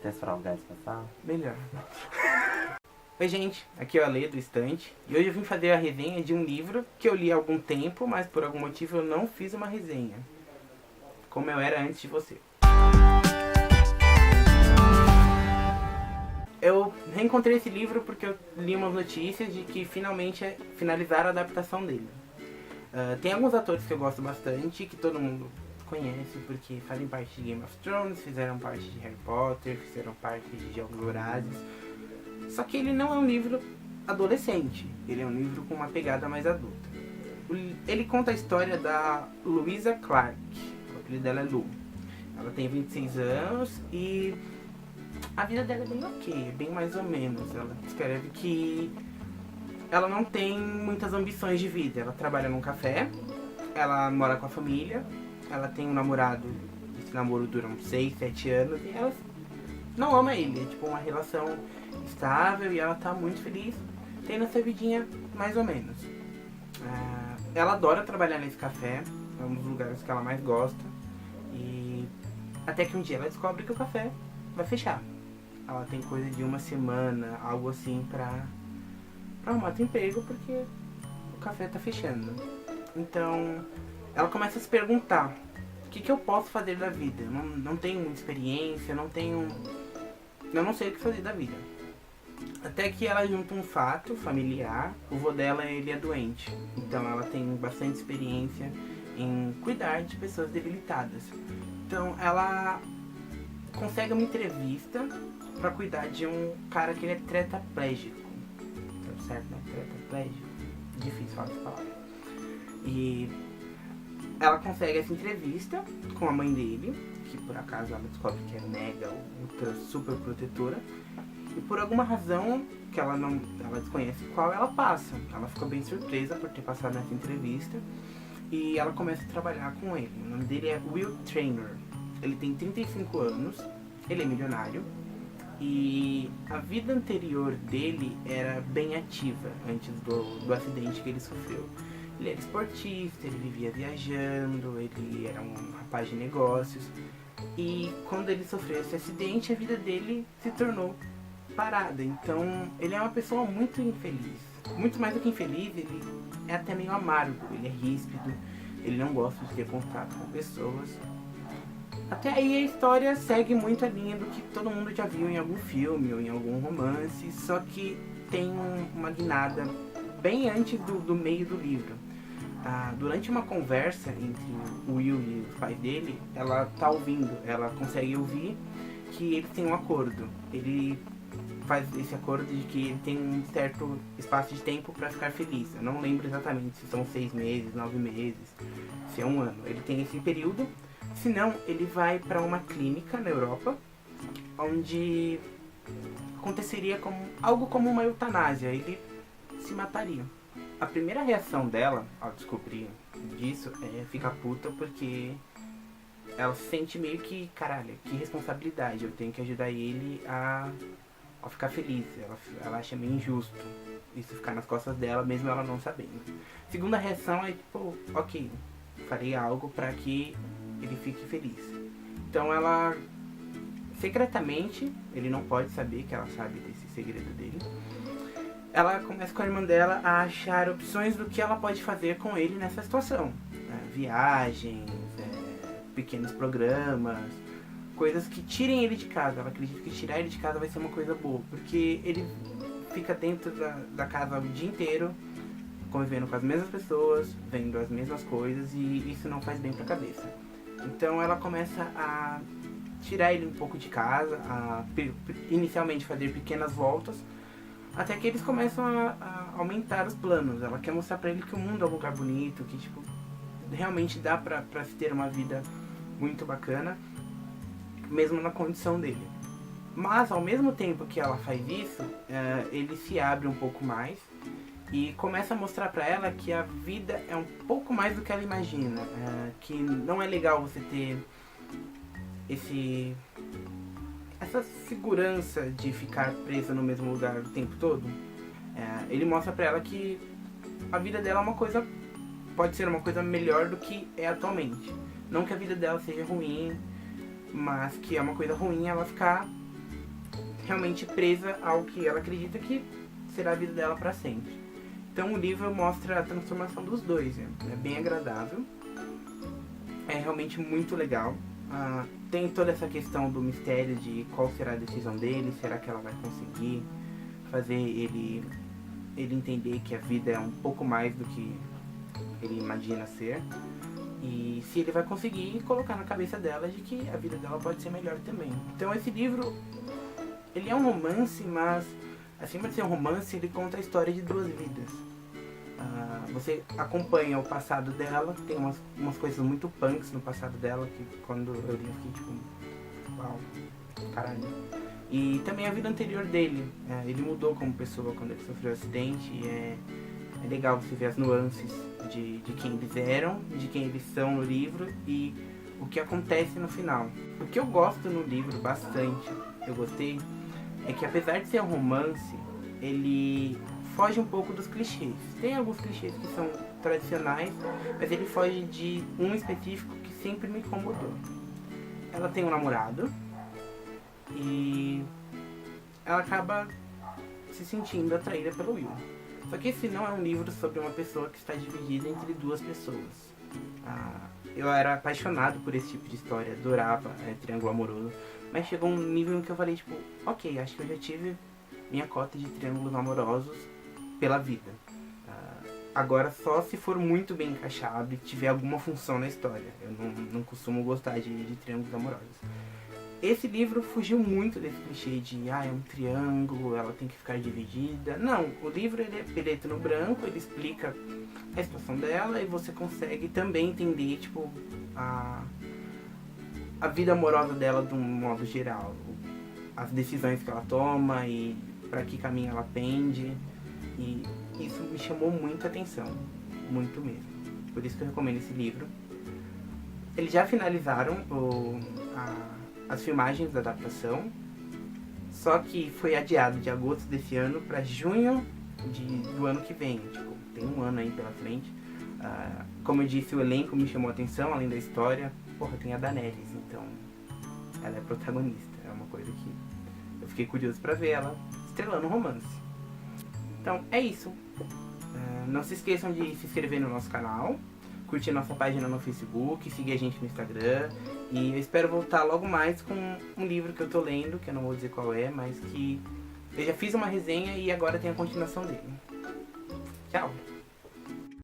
Quer fralgar essa sala? Melhor. Oi gente, aqui é o Ale do Estante e hoje eu vim fazer a resenha de um livro que eu li há algum tempo, mas por algum motivo eu não fiz uma resenha, como eu era antes de você. Eu reencontrei esse livro porque eu li umas notícias de que finalmente finalizaram a adaptação dele. Tem alguns atores que eu gosto bastante, que todo mundo conhece porque fazem parte de Game of Thrones, fizeram parte de Harry Potter, fizeram parte de Jogos Vorazes. Só que ele não é um livro adolescente, ele é um livro com uma pegada mais adulta. Ele conta a história da Louisa Clark, o apelido dela é Lu. Ela tem 26 anos e a vida dela é bem ok, bem mais ou menos. Ela descreve que ela não tem muitas ambições de vida. Ela trabalha num café, ela mora com a família, ela tem um namorado, esse namoro dura uns 6, 7 anos e ela não ama ele, é tipo uma relação estável e ela tá muito feliz tendo essa vidinha mais ou menos. Ela adora trabalhar nesse café, é um dos lugares que ela mais gosta, e até que um dia ela descobre que o café vai fechar. Ela tem coisa de uma semana, algo assim, pra arrumar outro emprego porque o café tá fechando. Então ela começa a se perguntar: o que eu posso fazer da vida? Eu não tenho muita experiência, eu não sei o que fazer da vida. Até que ela junta um fato familiar. O vô dela, ele é doente, então ela tem bastante experiência em cuidar de pessoas debilitadas. Então ela consegue uma entrevista pra cuidar de um cara que ele é tetraplégico. Tá certo, né? Tetraplégico. Difícil falar essa palavra. E ela consegue essa entrevista com a mãe dele, que por acaso ela descobre que é mega, ultra, super protetora. E por alguma razão que ela desconhece qual, ela passa. Ela fica bem surpresa por ter passado nessa entrevista. E ela começa a trabalhar com ele. O nome dele é Will Traynor. Ele tem 35 anos, ele é milionário. E a vida anterior dele era bem ativa, antes do acidente que ele sofreu. Ele era esportista, ele vivia viajando, ele era um rapaz de negócios. E quando ele sofreu esse acidente, a vida dele se tornou parada. Então ele é uma pessoa muito infeliz. Muito mais do que infeliz, ele é até meio amargo, ele é ríspido, ele não gosta de ter contato com pessoas. Até aí a história segue muito a linha do que todo mundo já viu em algum filme ou em algum romance, só que tem uma guinada bem antes do meio do livro. Durante uma conversa entre o Will e os pais dele, ela tá ouvindo, ela consegue ouvir que eles têm um acordo. Ele faz esse acordo de que ele tem um certo espaço de tempo para ficar feliz. Eu não lembro exatamente se são 6 meses, 9 meses, se é um ano. Ele tem esse período, senão ele vai para uma clínica na Europa, onde aconteceria algo como uma eutanásia, ele se mataria. A primeira reação dela ao descobrir disso é ficar puta, porque ela se sente meio que, caralho, que responsabilidade, eu tenho que ajudar ele a ficar feliz. Ela acha meio injusto isso ficar nas costas dela, mesmo ela não sabendo. Segunda reação é tipo, ok, farei algo para que ele fique feliz. Então ela, secretamente, ele não pode saber que ela sabe desse segredo dele, ela começa com a irmã dela a achar opções do que ela pode fazer com ele nessa situação. Viagens, pequenos programas, coisas que tirem ele de casa. Ela acredita que tirar ele de casa vai ser uma coisa boa, porque ele fica dentro da casa o dia inteiro, convivendo com as mesmas pessoas, vendo as mesmas coisas, e isso não faz bem pra cabeça. Então ela começa a tirar ele um pouco de casa, a inicialmente fazer pequenas voltas, até que eles começam a aumentar os planos. Ela quer mostrar pra ele que o mundo é um lugar bonito, que tipo, realmente dá pra se ter uma vida muito bacana, mesmo na condição dele. Mas ao mesmo tempo que ela faz isso, ele se abre um pouco mais e começa a mostrar pra ela que a vida é um pouco mais do que ela imagina, que não é legal você ter essa segurança de ficar presa no mesmo lugar o tempo todo. Ele mostra pra ela que a vida dela pode ser uma coisa melhor do que é atualmente. Não que a vida dela seja ruim, mas que é uma coisa ruim ela ficar realmente presa ao que ela acredita que será a vida dela para sempre. Então o livro mostra a transformação dos dois, é bem agradável, é realmente muito legal. Tem toda essa questão do mistério de qual será a decisão dele, será que ela vai conseguir fazer ele entender que a vida é um pouco mais do que ele imagina ser, e se ele vai conseguir colocar na cabeça dela de que a vida dela pode ser melhor também. Então esse livro, ele é um romance, mas acima de ser um romance, ele conta a história de duas vidas. Você acompanha o passado dela, tem umas coisas muito punks no passado dela, que quando eu li eu fiquei tipo, uau, caralho. E também a vida anterior dele, ele mudou como pessoa quando ele sofreu um acidente, e é legal você ver as nuances de quem eles eram, de quem eles são no livro e o que acontece no final. O que eu gosto no livro bastante, eu gostei, é que apesar de ser um romance, ele foge um pouco dos clichês. Tem alguns clichês que são tradicionais, mas ele foge de um específico que sempre me incomodou. Ela tem um namorado e ela acaba se sentindo atraída pelo Will. Só que esse não é um livro sobre uma pessoa que está dividida entre duas pessoas. Eu era apaixonado por esse tipo de história, adorava triângulo amoroso, mas chegou um nível em que eu falei, tipo, ok, acho que eu já tive minha cota de triângulos amorosos pela vida. Agora só se for muito bem encaixado e tiver alguma função na história. Eu não costumo gostar de triângulos amorosos. Esse livro fugiu muito desse clichê de é um triângulo, ela tem que ficar dividida. Não, o livro ele é preto no branco, ele explica a situação dela e você consegue também entender tipo a vida amorosa dela de um modo geral, as decisões que ela toma e para que caminho ela pende, e isso me chamou muita atenção, muito mesmo. Por isso que eu recomendo esse livro. Eles já finalizaram as filmagens da adaptação, só que foi adiado de agosto desse ano para junho do ano que vem. Tipo, tem um ano aí pela frente. Como eu disse, o elenco me chamou a atenção, além da história. Porra, tem a Daenerys, então ela é protagonista. É uma coisa que eu fiquei curioso para ver ela estrelando um romance. Então é isso. Não se esqueçam de se inscrever no nosso canal, curtir nossa página no Facebook, seguir a gente no Instagram. E eu espero voltar logo mais com um livro que eu tô lendo, que eu não vou dizer qual é, mas que eu já fiz uma resenha e agora tem a continuação dele. Tchau!